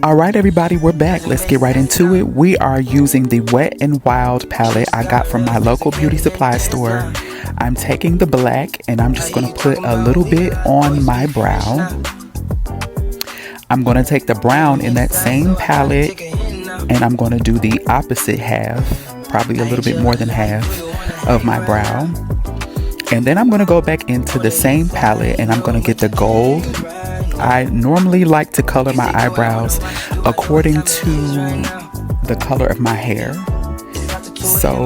All right, everybody, we're back. Let's get right into it. We are using the Wet n Wild palette I got from my local beauty supply store. I'm taking the black and I'm just going to put a little bit on my brow. I'm going to take the brown in that same palette and I'm going to do the opposite half, probably a little bit more than half of my brow. And then I'm going to go back into the same palette and I'm going to get the gold. I normally like to color my eyebrows according to the color of my hair. So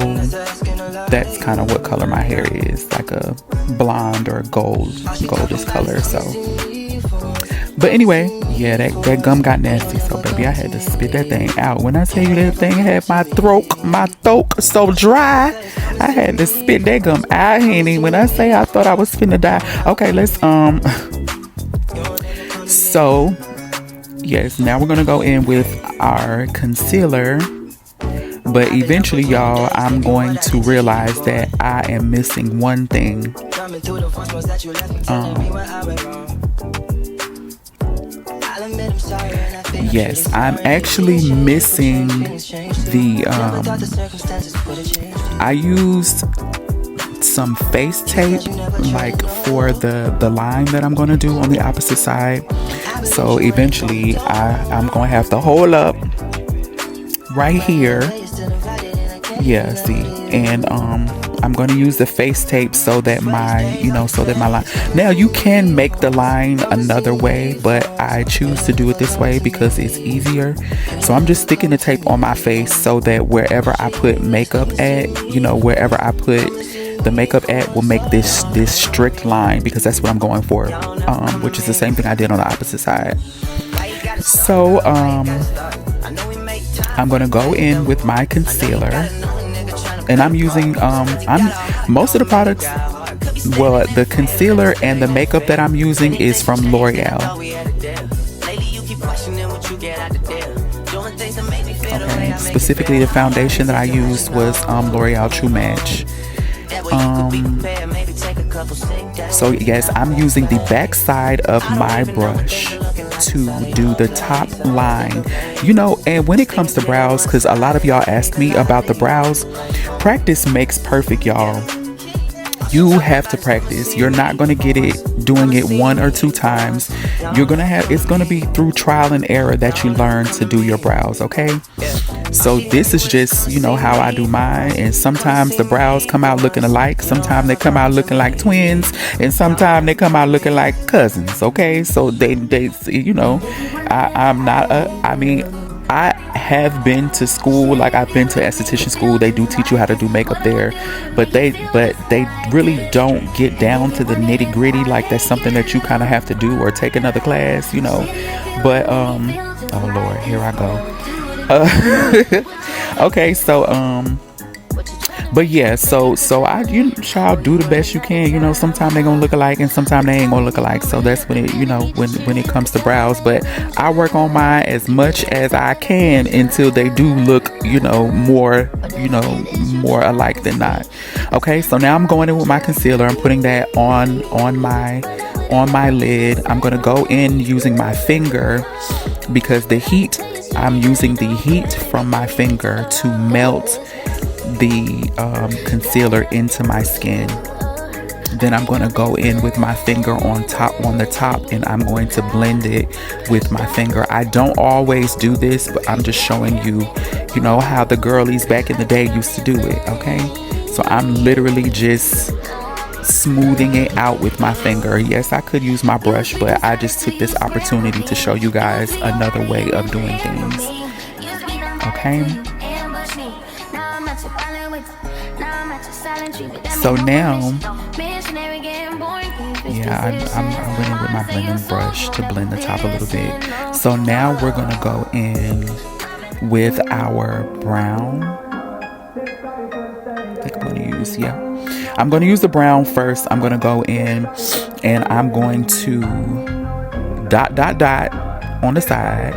that's kind of what color my hair is, like a blonde or goldish color. So, but anyway, yeah, that gum got nasty. So baby, I had to spit that thing out. When I tell you that thing had my throat so dry, I had to spit that gum out, honey. When I say I thought I was finna die. Okay, let's So, yes, now we're going to go in with our concealer. But eventually, y'all, I'm going to realize that I am missing one thing. Yes, I'm actually missing the, I used some face tape like for the line that I'm going to do on the opposite side. So eventually I'm going to have to hold up right here. Yeah, see, and I'm going to use the face tape so that my line. Now you can make the line another way, but I choose to do it this way because it's easier. So I'm just sticking the tape on my face so that wherever I put makeup at, wherever I put the makeup at will make this strict line, because that's what I'm going for, which is the same thing I did on the opposite side. So I'm gonna go in with my concealer, and I'm using most of the products, well, the concealer and the makeup that I'm using is from L'Oreal. Okay, specifically the foundation that I used was L'Oreal True Match. So yes, I'm using the back side of my brush to do the top line, and when it comes to brows, because a lot of y'all ask me about the brows, practice makes perfect, y'all. You have to practice. You're not going to get it doing it 1 or 2 times. It's going to be through trial and error that you learn to do your brows, okay? So this is just, how I do mine. And sometimes the brows come out looking alike. Sometimes they come out looking like twins. And sometimes they come out looking like cousins, okay? So they I have been to school, like I've been to esthetician school. They do teach you how to do makeup there, but they really don't get down to the nitty gritty. Like that's something that you kind of have to do or take another class, But oh Lord, here I go. Okay, so but yeah, so I try to do the best you can. Sometimes they're gonna look alike and sometimes they ain't gonna look alike. So that's when it, when it comes to brows. But I work on mine as much as I can until they do look, more alike than not. Okay, so now I'm going in with my concealer. I'm putting that on my lid. I'm gonna go in using my finger because I'm using the heat from my finger to melt the concealer into my skin. Then I'm going to go in with my finger on the top and I'm going to blend it with my finger. I don't always do this, but I'm just showing you, how the girlies back in the day used to do it, okay? So I'm literally just smoothing it out with my finger. Yes, I could use my brush, but I just took this opportunity to show you guys another way of doing things, okay? So now, yeah, I'm went in with my blending brush to blend the top a little bit. So now we're going to go in with our brown. I think I'm going to use, I'm going to use the brown first. I'm going to go in and I'm going to dot on the side.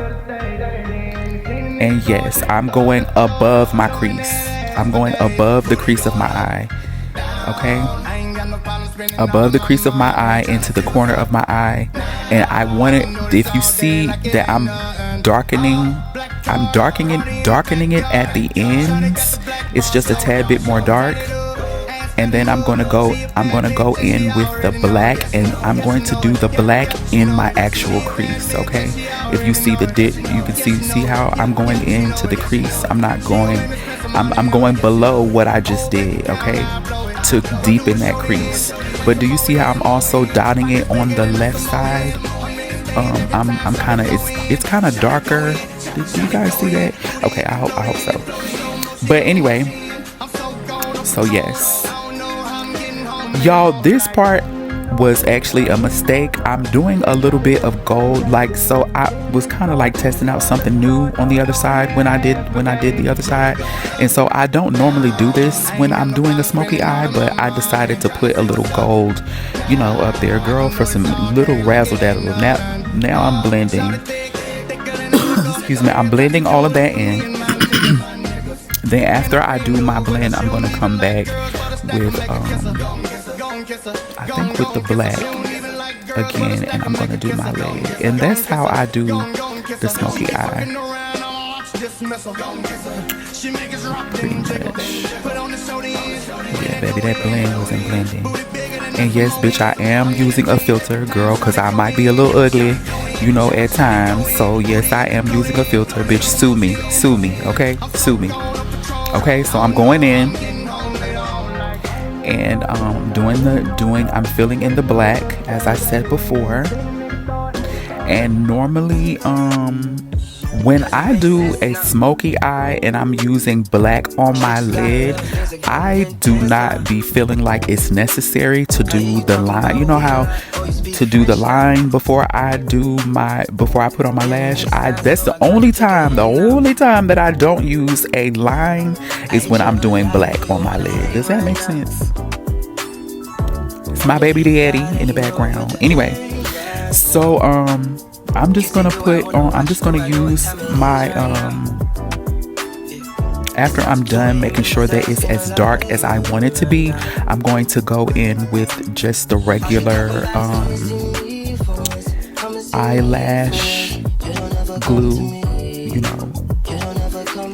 And yes, I'm going above my crease. I'm going above the crease of my eye. Okay, above the crease of my eye into the corner of my eye. And I want it, if you see that I'm darkening it at the ends. It's just a tad bit more dark. And then I'm gonna go in with the black, and I'm going to do the black in my actual crease. Okay, if you see the dip, you can see how I'm going into the crease. I'm going below what I just did, okay, to deepen that crease. But do you see how I'm also dotting it on the left side? I'm kind of, it's kind of darker. Did you guys see that? Okay, I hope so. But anyway, so yes, y'all, this part was actually a mistake. I'm doing a little bit of gold, like, so I was kind of like testing out something new on the other side when I did the other side. And so I don't normally do this when I'm doing a smoky eye, but I decided to put a little gold, you know, up there, girl, for some little razzle dazzle. Now I'm blending excuse me, I'm blending all of that in. Then after I do my blend, I'm gonna come back with I think with the black again, and I'm gonna do my lid. And that's how I do the smoky eye, pretty much. Yeah, baby, that blend wasn't blending. And yes, bitch, I am using a filter, girl, because I might be a little ugly, you know, at times. So yes, I am using a filter. Bitch, sue me, okay? Sue me. Okay, so I'm going in and I'm filling in the black, as I said before. And normally when I do a smoky eye and I'm using black on my lid, I do not be feeling like it's necessary to do the line. You know how to do the line before I put on my lash? That's the only time that I don't use a line is when I'm doing black on my lid. Does that make sense? It's my baby daddy in the background. Anyway, so I'm just gonna use my after I'm done making sure that it's as dark as I want it to be, I'm going to go in with just the regular eyelash glue, you know,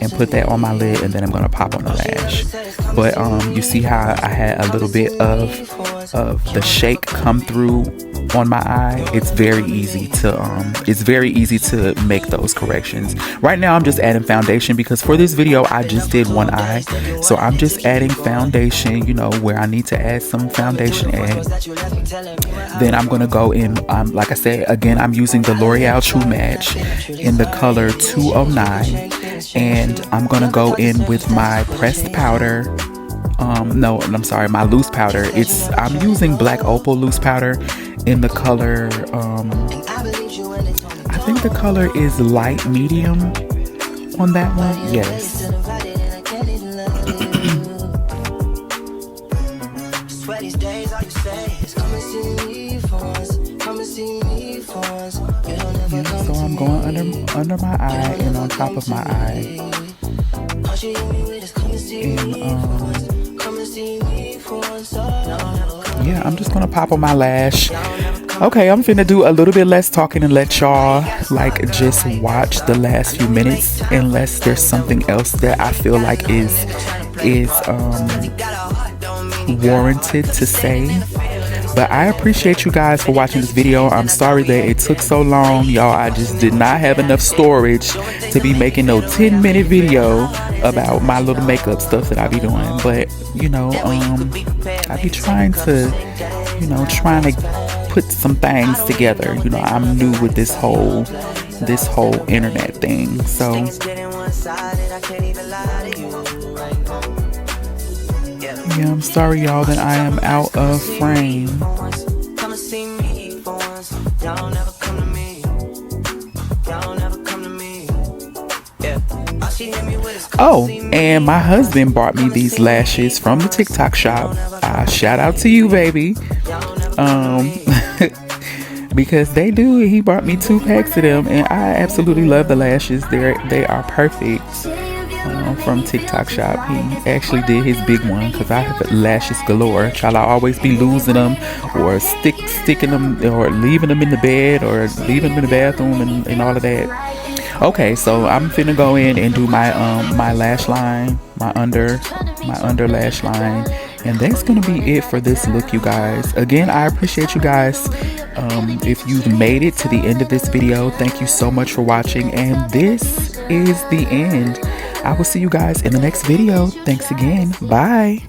and put that on my lid, and then I'm gonna pop on the lash. But you see how I had a little bit of the shake come through on my eye? It's very easy to make those corrections. Right now I'm just adding foundation because for this video I just did one eye, so I'm just adding foundation, you know, where I need to add some foundation add. Then I'm gonna go in, like I said again, I'm using the L'Oreal True Match in the color 209, and I'm gonna go in with my pressed powder. No, I'm sorry, my loose powder. I'm using Black Opal loose powder in the color, I think the color is light medium on that one. Yes. Yeah, so I'm going under my eye and on top of my eye. And yeah, I'm just gonna pop on my lash. Okay, I'm finna do a little bit less talking and let y'all like just watch the last few minutes, unless there's something else that I feel like is warranted to say. But I appreciate you guys for watching this video. I'm sorry that it took so long, y'all. I just did not have enough storage to be making no 10-minute video about my little makeup stuff that I be doing. But you know, I be trying to put some things together. You know, I'm new with this whole internet thing, so yeah, I'm sorry y'all that I am out of frame. Oh, and my husband bought me these lashes from the TikTok shop. Shout out to you, baby. Because he bought me 2 packs of them, and I absolutely love the lashes. They are perfect. From TikTok shop. He actually did his big one because I have lashes galore. Child, I always be losing them or sticking them or leaving them in the bed or leaving them in the bathroom and all of that. Okay, so I'm finna go in and do my my lash line, my under lash line, and that's gonna be it for this look, you guys. Again, I appreciate you guys. If you've made it to the end of this video, thank you so much for watching, and this is the end. I will see you guys in the next video. Thanks again. Bye.